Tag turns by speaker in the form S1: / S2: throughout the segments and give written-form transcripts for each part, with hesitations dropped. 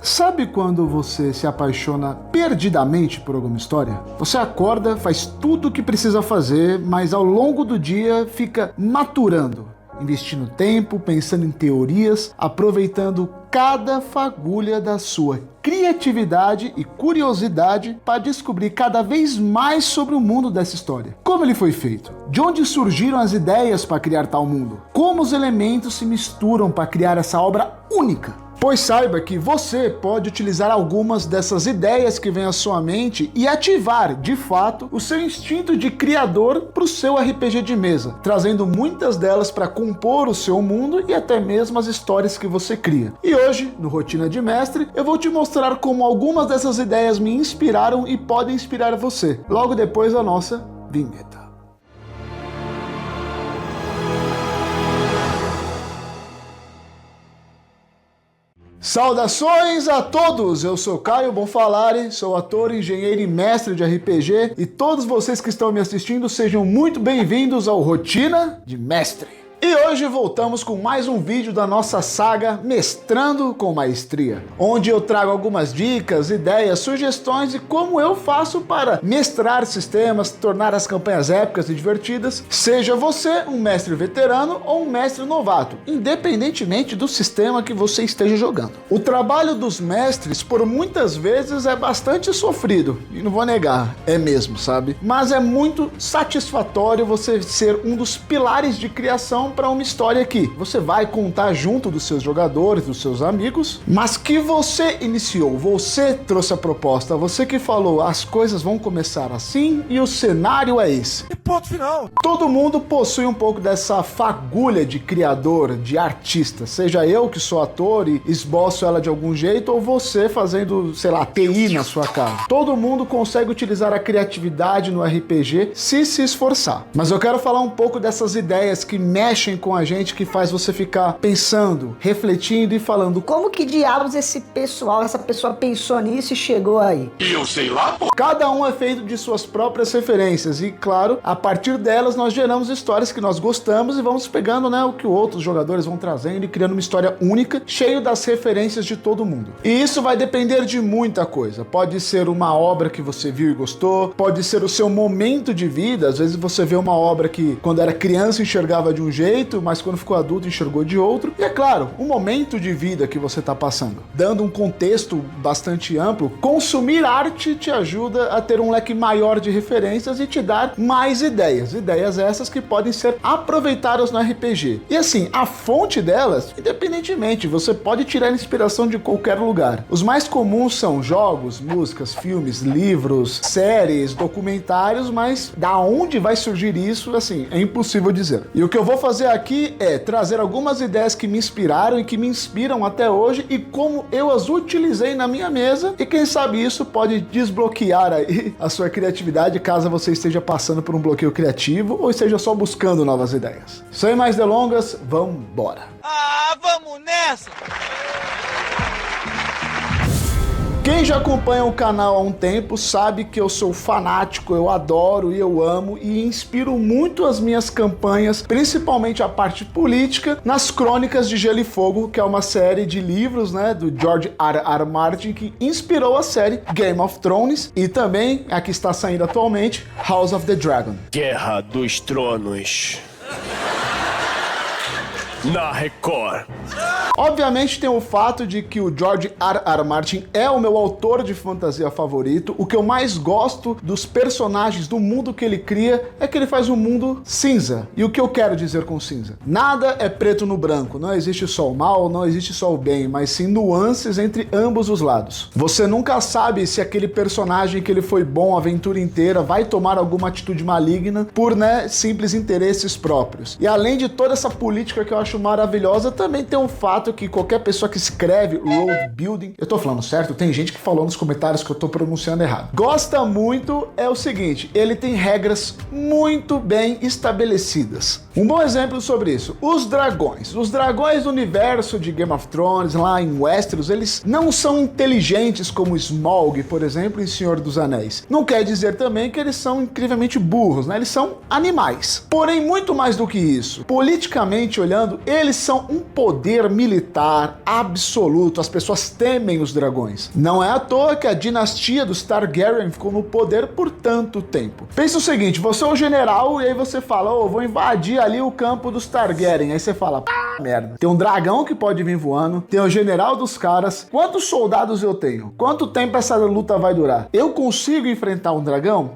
S1: Sabe quando você se apaixona perdidamente por alguma história? Você acorda, faz tudo o que precisa fazer, mas ao longo do dia fica maturando, investindo tempo, pensando em teorias, aproveitando cada fagulha da sua criatividade e curiosidade para descobrir cada vez mais sobre o mundo dessa história. Como ele foi feito? De onde surgiram as ideias para criar tal mundo? Como os elementos se misturam para criar essa obra única? Pois saiba que você pode utilizar algumas dessas ideias que vêm à sua mente e ativar, de fato, o seu instinto de criador para o seu RPG de mesa, trazendo muitas delas para compor o seu mundo e até mesmo as histórias que você cria. E hoje, no Rotina de Mestre, eu vou te mostrar como algumas dessas ideias me inspiraram e podem inspirar você, logo depois da nossa vinheta. Saudações a todos! Eu sou Caio Bonfalari, sou ator, engenheiro e mestre de RPG e todos vocês que estão me assistindo sejam muito bem-vindos ao Rotina de Mestre. E hoje voltamos com mais um vídeo da nossa saga Mestrando com Maestria, onde eu trago algumas dicas, ideias, sugestões de como eu faço para mestrar sistemas, tornar as campanhas épicas e divertidas, seja você um mestre veterano ou um mestre novato, independentemente do sistema que você esteja jogando. O trabalho dos mestres, por muitas vezes, é bastante sofrido, e não vou negar, é mesmo, sabe? Mas é muito satisfatório você ser um dos pilares de criação para uma história que você vai contar junto dos seus jogadores, dos seus amigos, mas que você iniciou, você trouxe a proposta, você que falou, as coisas vão começar assim e o cenário é esse.
S2: E ponto final.
S1: Todo mundo possui um pouco dessa fagulha de criador, de artista, seja eu que sou ator e esboço ela de algum jeito, ou você fazendo, sei lá, TI na sua casa. Todo mundo consegue utilizar a criatividade no RPG se esforçar. Mas eu quero falar um pouco dessas ideias que mexem com a gente, que faz você ficar pensando, refletindo e falando,
S3: como que diabos essa pessoa pensou nisso e chegou aí?
S2: Eu sei lá, pô.
S1: Cada um é feito de suas próprias referências e, claro, a partir delas nós geramos histórias que nós gostamos e vamos pegando, né, o que outros jogadores vão trazendo e criando uma história única, cheio das referências de todo mundo. E isso vai depender de muita coisa. Pode ser uma obra que você viu e gostou, pode ser o seu momento de vida. Às vezes você vê uma obra que quando era criança enxergava de um jeito, mas quando ficou adulto enxergou de outro. E é claro, o momento de vida que você está passando. Dando um contexto bastante amplo, consumir arte te ajuda a ter um leque maior de referências e te dar mais ideias. Ideias essas que podem ser aproveitadas no RPG. E assim, a fonte delas, independentemente, você pode tirar inspiração de qualquer lugar. Os mais comuns são jogos, músicas, filmes, livros, séries, documentários, mas da onde vai surgir isso, assim, é impossível dizer. E o que eu vou fazer aqui é trazer algumas ideias que me inspiraram e que me inspiram até hoje e como eu as utilizei na minha mesa, e quem sabe isso pode desbloquear aí a sua criatividade caso você esteja passando por um bloqueio criativo ou esteja só buscando novas ideias. Sem mais delongas, vamos embora!
S2: Ah, vamos nessa!
S1: Quem já acompanha o canal há um tempo sabe que eu sou fanático, eu adoro e eu amo e inspiro muito as minhas campanhas, principalmente a parte política, nas Crônicas de Gelo e Fogo, que é uma série de livros, né, do George R.R. Martin, que inspirou a série Game of Thrones e também a que está saindo atualmente, House of the Dragon.
S4: Guerra dos Tronos. Na Record.
S1: Obviamente tem o fato de que o George R.R. Martin é o meu autor de fantasia favorito. O que eu mais gosto dos personagens, do mundo que ele cria, é que ele faz um mundo cinza. E o que eu quero dizer com cinza? Nada é preto no branco, não existe só o mal, não existe só o bem, mas sim nuances entre ambos os lados. Você nunca sabe se aquele personagem que ele foi bom a aventura inteira vai tomar alguma atitude maligna por, né, simples interesses próprios. E além de toda essa política que eu acho maravilhosa, também tem um fato que qualquer pessoa que escreve road building, eu tô falando certo? Tem gente que falou nos comentários que eu tô pronunciando errado. Gosta muito é o seguinte, ele tem regras muito bem estabelecidas. Um bom exemplo sobre isso, os dragões. Os dragões do universo de Game of Thrones, lá em Westeros, eles não são inteligentes como Smaug, por exemplo, em Senhor dos Anéis. Não quer dizer também que eles são incrivelmente burros, né? Eles são animais. Porém, muito mais do que isso, politicamente olhando, Eles são um poder militar absoluto, as pessoas temem os dragões. Não é à toa que a dinastia dos Targaryen ficou no poder por tanto tempo. Pensa o seguinte, você é o general e aí você fala, vou invadir ali o campo dos Targaryen. Aí você fala, merda, tem um dragão que pode vir voando, tem o general dos caras, quantos soldados eu tenho? Quanto tempo essa luta vai durar? Eu consigo enfrentar um dragão?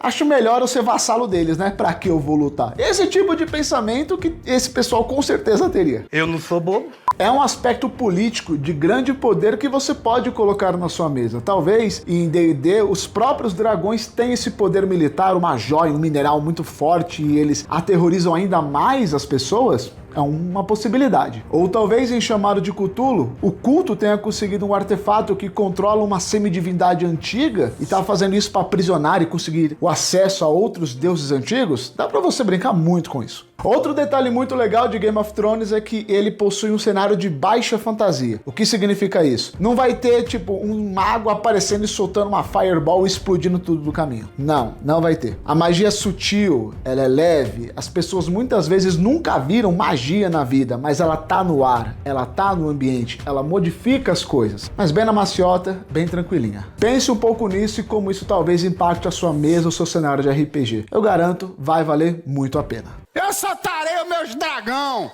S1: Acho melhor eu ser vassalo deles, né? Pra que eu vou lutar? Esse tipo de pensamento que esse pessoal com certeza teria.
S2: Eu não sou bobo.
S1: É um aspecto político de grande poder que você pode colocar na sua mesa. Talvez em D&D os próprios dragões tenham esse poder militar, uma joia, um mineral muito forte e eles aterrorizam ainda mais as pessoas. É uma possibilidade. Ou talvez em Chamado de Cthulhu, o culto tenha conseguido um artefato que controla uma semidivindade antiga e tá fazendo isso para aprisionar e conseguir o acesso a outros deuses antigos. Dá para você brincar muito com isso. Outro detalhe muito legal de Game of Thrones é que ele possui um cenário de baixa fantasia. O que significa isso? Não vai ter, tipo, um mago aparecendo e soltando uma fireball e explodindo tudo do caminho. Não vai ter. A magia é sutil, ela é leve, as pessoas muitas vezes nunca viram magia na vida, mas ela tá no ar, ela tá no ambiente, ela modifica as coisas. Mas bem na maciota, bem tranquilinha. Pense um pouco nisso e como isso talvez impacte a sua mesa ou seu cenário de RPG. Eu garanto, vai valer muito a pena.
S2: Eu soltarei os meus dragão!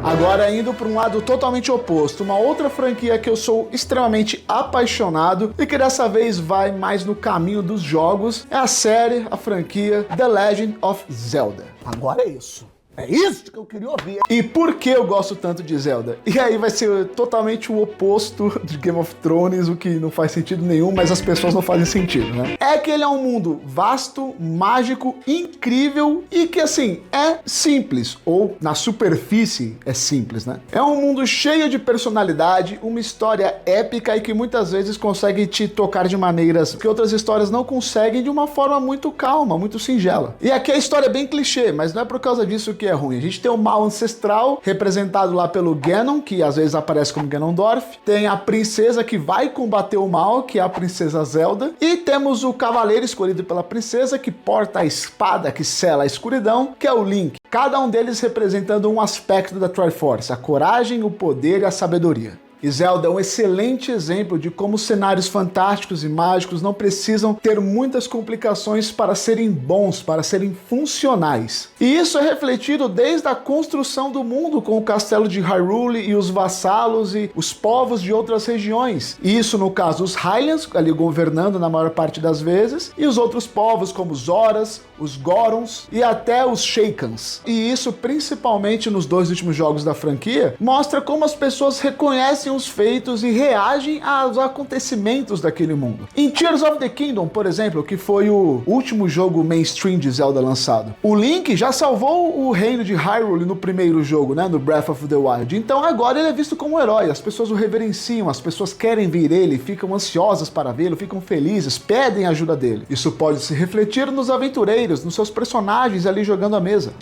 S1: Agora indo para um lado totalmente oposto, uma outra franquia que eu sou extremamente apaixonado e que dessa vez vai mais no caminho dos jogos, é a série, a franquia The Legend of Zelda.
S2: Agora é isso. É isso que eu queria ouvir.
S1: E por que eu gosto tanto de Zelda? E aí vai ser totalmente o oposto de Game of Thrones, o que não faz sentido nenhum, mas as pessoas não fazem sentido, né? É que ele é um mundo vasto, mágico, incrível e que, assim, é simples, ou na superfície é simples, né? É um mundo cheio de personalidade, uma história épica e que muitas vezes consegue te tocar de maneiras que outras histórias não conseguem, de uma forma muito calma, muito singela. E aqui a história é bem clichê, mas não é por causa disso que é ruim. A gente tem o mal ancestral, representado lá pelo Ganon, que às vezes aparece como Ganondorf. Tem a princesa que vai combater o mal, que é a princesa Zelda. E temos o cavaleiro escolhido pela princesa, que porta a espada que sela a escuridão, que é o Link. Cada um deles representando um aspecto da Triforce, a coragem, o poder e a sabedoria. E Zelda é um excelente exemplo de como cenários fantásticos e mágicos não precisam ter muitas complicações para serem bons, para serem funcionais. E isso é refletido desde a construção do mundo com o castelo de Hyrule e os vassalos e os povos de outras regiões. E isso no caso os Hylians, ali governando na maior parte das vezes, e os outros povos como os Zoras, os Gorons e até os Sheikans. E isso principalmente nos 2 últimos jogos da franquia, mostra como as pessoas reconhecem os feitos e reagem aos acontecimentos daquele mundo. Em Tears of the Kingdom, por exemplo, que foi o último jogo mainstream de Zelda lançado, o Link já salvou o reino de Hyrule no primeiro jogo, né, no Breath of the Wild. Então agora ele é visto como um herói, as pessoas o reverenciam, as pessoas querem ver ele, ficam ansiosas para vê-lo, ficam felizes, pedem ajuda dele. Isso pode se refletir nos aventureiros, nos seus personagens ali jogando a mesa.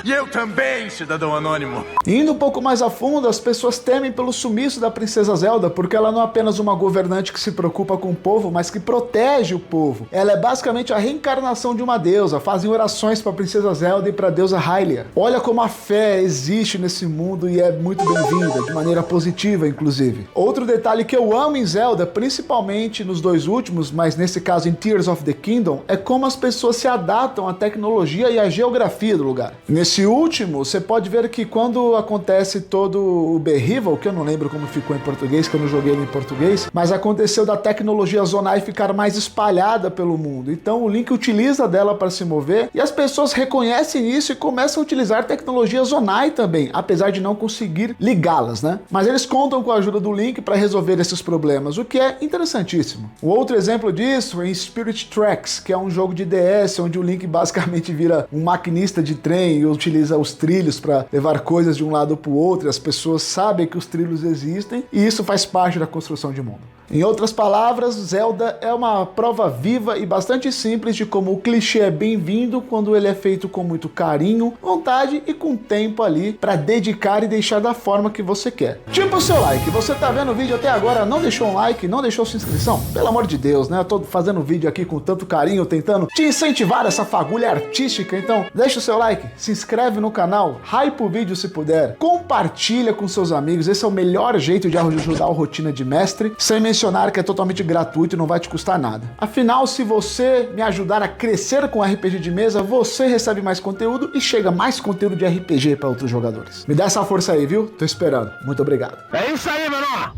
S2: E eu também, cidadão anônimo.
S1: Indo um pouco mais a fundo, as pessoas temem pelo sumiço da princesa Zelda, porque ela não é apenas uma governante que se preocupa com o povo, mas que protege o povo. Ela é basicamente a reencarnação de uma deusa, fazem orações para a princesa Zelda e para a deusa Hylia. Olha como a fé existe nesse mundo e é muito bem-vinda, de maneira positiva, inclusive. Outro detalhe que eu amo em Zelda, principalmente nos 2 últimos, mas nesse caso em Tears of the Kingdom, é como as pessoas se adaptam à tecnologia e à geografia do lugar. Nesse último, você pode ver que quando acontece todo o Berrival, que eu não lembro como ficou em português, que eu não joguei ele em português, mas aconteceu da tecnologia Zonai ficar mais espalhada pelo mundo. Então o Link utiliza dela para se mover e as pessoas reconhecem isso e começam a utilizar tecnologia Zonai também, apesar de não conseguir ligá-las, né? Mas eles contam com a ajuda do Link para resolver esses problemas, o que é interessantíssimo. Um outro exemplo disso é em Spirit Tracks, que é um jogo de DS, onde o Link basicamente vira um maquinista de trem e utiliza os trilhos para levar coisas de um lado para o outro, e as pessoas sabem que os trilhos existem, e isso faz parte da construção de mundo. Em outras palavras, Zelda é uma prova viva e bastante simples de como o clichê é bem-vindo quando ele é feito com muito carinho, vontade e com tempo ali para dedicar e deixar da forma que você quer. Tipo o seu like, você tá vendo o vídeo até agora, não deixou um like, não deixou sua inscrição? Pelo amor de Deus, né? Eu tô fazendo vídeo aqui com tanto carinho, tentando te incentivar essa fagulha artística, então deixa o seu like, se inscreve no canal, hype o vídeo se puder, compartilha com seus amigos, esse é o melhor jeito de ajudar a rotina de mestre, sem mencionar que é totalmente gratuito e não vai te custar nada. Afinal, se você me ajudar a crescer com RPG de mesa, você recebe mais conteúdo e chega mais conteúdo de RPG para outros jogadores. Me dá essa força aí, viu? Tô esperando. Muito obrigado.
S4: É isso aí, menor!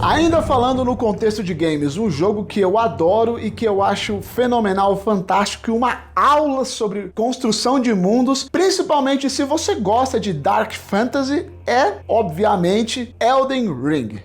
S1: Ainda falando no contexto de games, um jogo que eu adoro e que eu acho fenomenal, fantástico, e uma aula sobre construção de mundos, principalmente se você gosta de Dark Fantasy, é, obviamente, Elden Ring.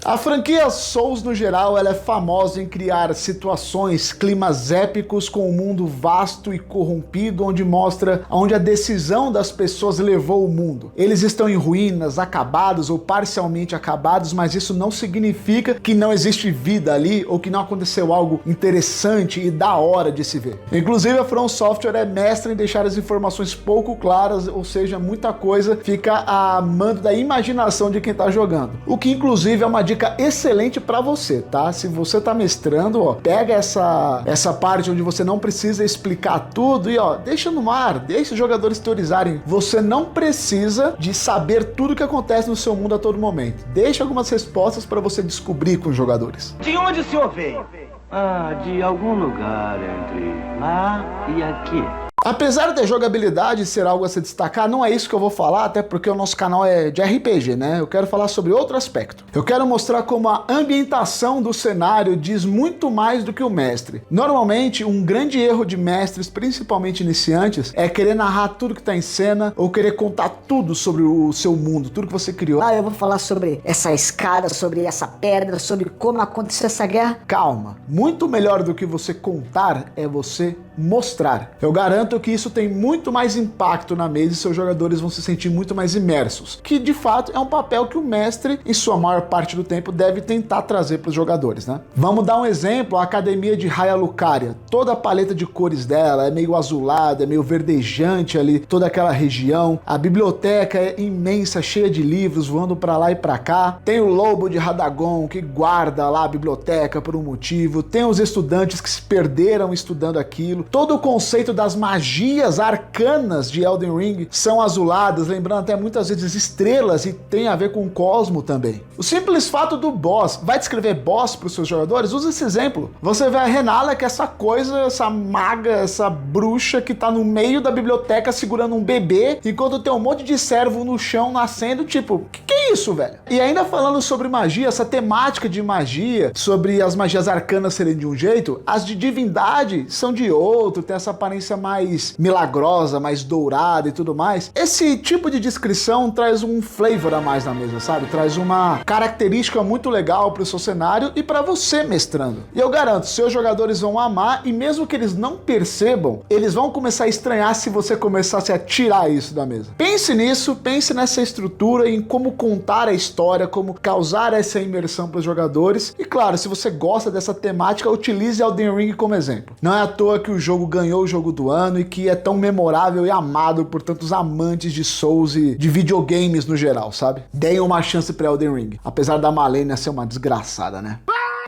S1: A franquia Souls, no geral, ela é famosa em criar situações, climas épicos com um mundo vasto e corrompido, onde mostra onde a decisão das pessoas levou o mundo. Eles estão em ruínas, acabados ou parcialmente acabados, mas isso não significa que não existe vida ali ou que não aconteceu algo interessante e da hora de se ver. Inclusive, a From Software é mestra em deixar as informações pouco claras, ou seja, muita coisa fica a mando da imaginação de quem tá jogando. O que, inclusive, é uma dica excelente para você, tá? Se você tá mestrando, ó, pega essa parte onde você não precisa explicar tudo e, ó, deixa no mar, deixa os jogadores teorizarem. Você não precisa de saber tudo que acontece no seu mundo a todo momento. Deixa algumas respostas para você descobrir com os jogadores.
S5: De onde o senhor veio? Ah, de algum lugar entre lá e aqui.
S1: Apesar da jogabilidade ser algo a se destacar, não é isso que eu vou falar, até porque o nosso canal é de RPG, né? Eu quero falar sobre outro aspecto. Eu quero mostrar como a ambientação do cenário diz muito mais do que o mestre. Normalmente, um grande erro de mestres, principalmente iniciantes, é querer narrar tudo que tá em cena ou querer contar tudo sobre o seu mundo, tudo que você criou.
S3: Ah, eu vou falar sobre essa escada, sobre essa pedra, sobre como aconteceu essa guerra.
S1: Calma, muito melhor do que você contar é você mostrar. Eu garanto que isso tem muito mais impacto na mesa e seus jogadores vão se sentir muito mais imersos, que de fato é um papel que o mestre, em sua maior parte do tempo, deve tentar trazer para os jogadores, né? Vamos dar um exemplo, a academia de Raya Lucaria. Toda a paleta de cores dela é meio azulada, é meio verdejante ali, toda aquela região. A biblioteca é imensa, cheia de livros voando para lá e para cá. Tem o lobo de Radagon que guarda lá a biblioteca por um motivo. Tem os estudantes que se perderam estudando aquilo. Todo o conceito das magias arcanas de Elden Ring são azuladas, lembrando até muitas vezes estrelas, e tem a ver com o cosmo também. O simples fato do boss, vai descrever boss para os seus jogadores? Usa esse exemplo. Você vê a Renala, que é essa coisa, essa maga, essa bruxa que tá no meio da biblioteca segurando um bebê, enquanto tem um monte de servo no chão nascendo, tipo, que é isso, velho? E ainda falando sobre magia, essa temática de magia, sobre as magias arcanas serem de um jeito, as de divindade são de outro, tem essa aparência mais milagrosa, mais dourada e tudo mais. Esse tipo de descrição traz um flavor a mais na mesa, sabe? Traz uma característica muito legal pro seu cenário e para você mestrando. E eu garanto, seus jogadores vão amar, e mesmo que eles não percebam, eles vão começar a estranhar se você começasse a tirar isso da mesa. Pense nisso, pense nessa estrutura, em como contar a história, como causar essa imersão para os jogadores. E claro, se você gosta dessa temática, utilize Elden Ring como exemplo. Não é à toa que o jogo ganhou o jogo do ano e que é tão memorável e amado por tantos amantes de Souls e de videogames no geral, sabe? Deem uma chance pra Elden Ring, apesar da Malenia ser uma desgraçada, né?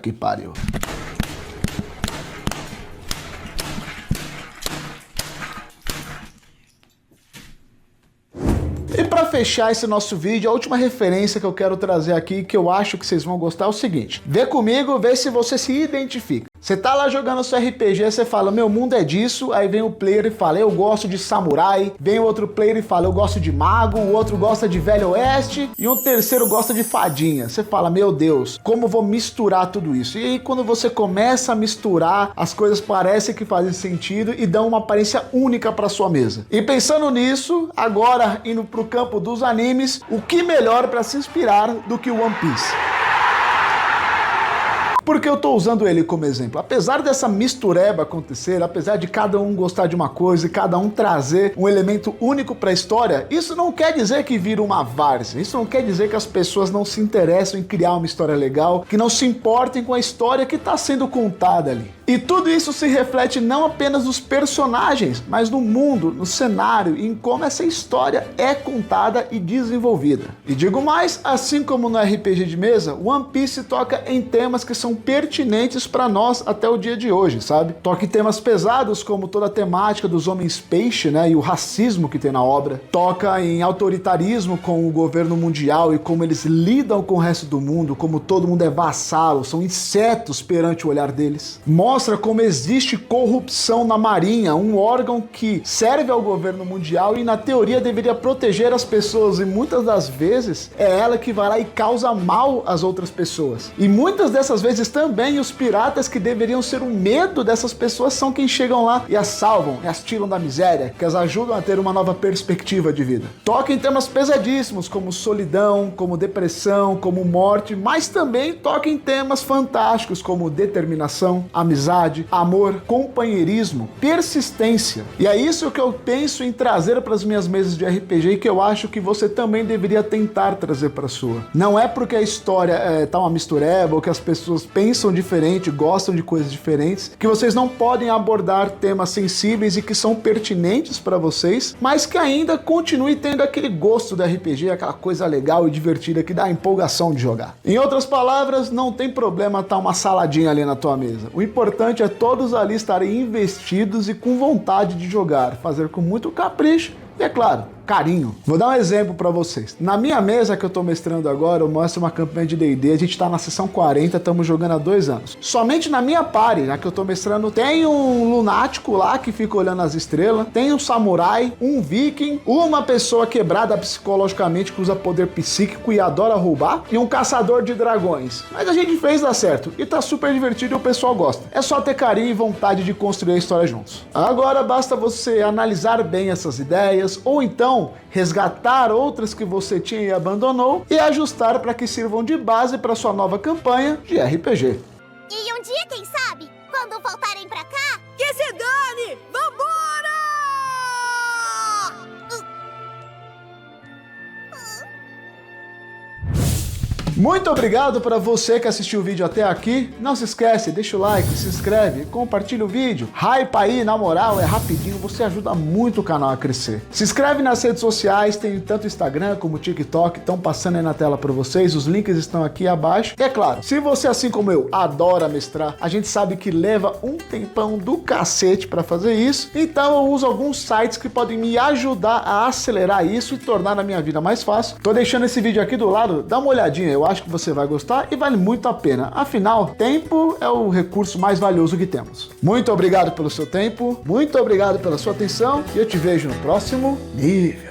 S1: Que pariu. E para fechar esse nosso vídeo, a última referência que eu quero trazer aqui, que eu acho que vocês vão gostar, é o seguinte. Vê comigo, vê se você se identifica. Você tá lá jogando seu RPG, você fala, meu mundo é disso, aí vem o player e fala, eu gosto de samurai, vem o outro player e fala, eu gosto de mago, o outro gosta de velho oeste, e um terceiro gosta de fadinha. Você fala, meu Deus, como vou misturar tudo isso? E aí quando você começa a misturar, as coisas parecem que fazem sentido e dão uma aparência única para sua mesa. E pensando nisso, agora indo pro campo dos animes, o que melhor para se inspirar do que o One Piece? Por que eu tô usando ele como exemplo? Apesar dessa mistureba acontecer, apesar de cada um gostar de uma coisa e cada um trazer um elemento único para a história, isso não quer dizer que vira uma várzea, isso não quer dizer que as pessoas não se interessam em criar uma história legal, que não se importem com a história que está sendo contada ali. E tudo isso se reflete não apenas nos personagens, mas no mundo, no cenário e em como essa história é contada e desenvolvida. E digo mais, assim como no RPG de mesa, One Piece toca em temas que são pertinentes para nós até o dia de hoje, sabe? Toca em temas pesados como toda a temática dos homens peixe, né, e o racismo que tem na obra. Toca em autoritarismo com o governo mundial e como eles lidam com o resto do mundo, como todo mundo é vassalo, são insetos perante o olhar deles. Mostra como existe corrupção na Marinha, um órgão que serve ao governo mundial e na teoria deveria proteger as pessoas, e muitas das vezes é ela que vai lá e causa mal às outras pessoas. E muitas dessas vezes também os piratas que deveriam ser o medo dessas pessoas são quem chegam lá e as salvam, e as tiram da miséria, que as ajudam a ter uma nova perspectiva de vida. Toca em temas pesadíssimos como solidão, como depressão, como morte, mas também toca em temas fantásticos como determinação, amizade, amor, companheirismo, persistência. E é isso que eu penso em trazer para as minhas mesas de RPG e que eu acho que você também deveria tentar trazer para a sua. Não é porque a história tá uma mistureba ou que as pessoas pensam diferente, gostam de coisas diferentes, que vocês não podem abordar temas sensíveis e que são pertinentes para vocês, mas que ainda continue tendo aquele gosto do RPG, aquela coisa legal e divertida que dá a empolgação de jogar. Em outras palavras, não tem problema estar uma saladinha ali na tua mesa. O importante é todos ali estarem investidos e com vontade de jogar, fazer com muito capricho e, é claro, carinho. Vou dar um exemplo para vocês. Na minha mesa que eu tô mestrando agora, eu mostro uma campanha de D&D, a gente tá na sessão 40, estamos jogando há 2 anos. Somente na minha party, que eu tô mestrando, tem um lunático lá que fica olhando as estrelas, tem um samurai, um viking, uma pessoa quebrada psicologicamente que usa poder psíquico e adora roubar, e um caçador de dragões. Mas a gente fez dar certo, e tá super divertido e o pessoal gosta. É só ter carinho e vontade de construir a história juntos. Agora basta você analisar bem essas ideias, ou então resgatar outras que você tinha e abandonou e ajustar para que sirvam de base para sua nova campanha de RPG.
S6: E um dia, quem sabe, quando voltarem pra cá... Que se dane! Vambora!
S1: Muito obrigado para você que assistiu o vídeo até aqui. Não se esquece, deixa o like, se inscreve, compartilha o vídeo. Hypa aí, na moral, é rapidinho, você ajuda muito o canal a crescer. Se inscreve nas redes sociais, tem tanto Instagram como TikTok, estão passando aí na tela para vocês, os links estão aqui abaixo. E é claro, se você, assim como eu, adora mestrar, a gente sabe que leva um tempão do cacete para fazer isso, então eu uso alguns sites que podem me ajudar a acelerar isso e tornar a minha vida mais fácil. Tô deixando esse vídeo aqui do lado, dá uma olhadinha, eu acho que você vai gostar e vale muito a pena. Afinal, tempo é o recurso mais valioso que temos. Muito obrigado pelo seu tempo, muito obrigado pela sua atenção e eu te vejo no próximo nível.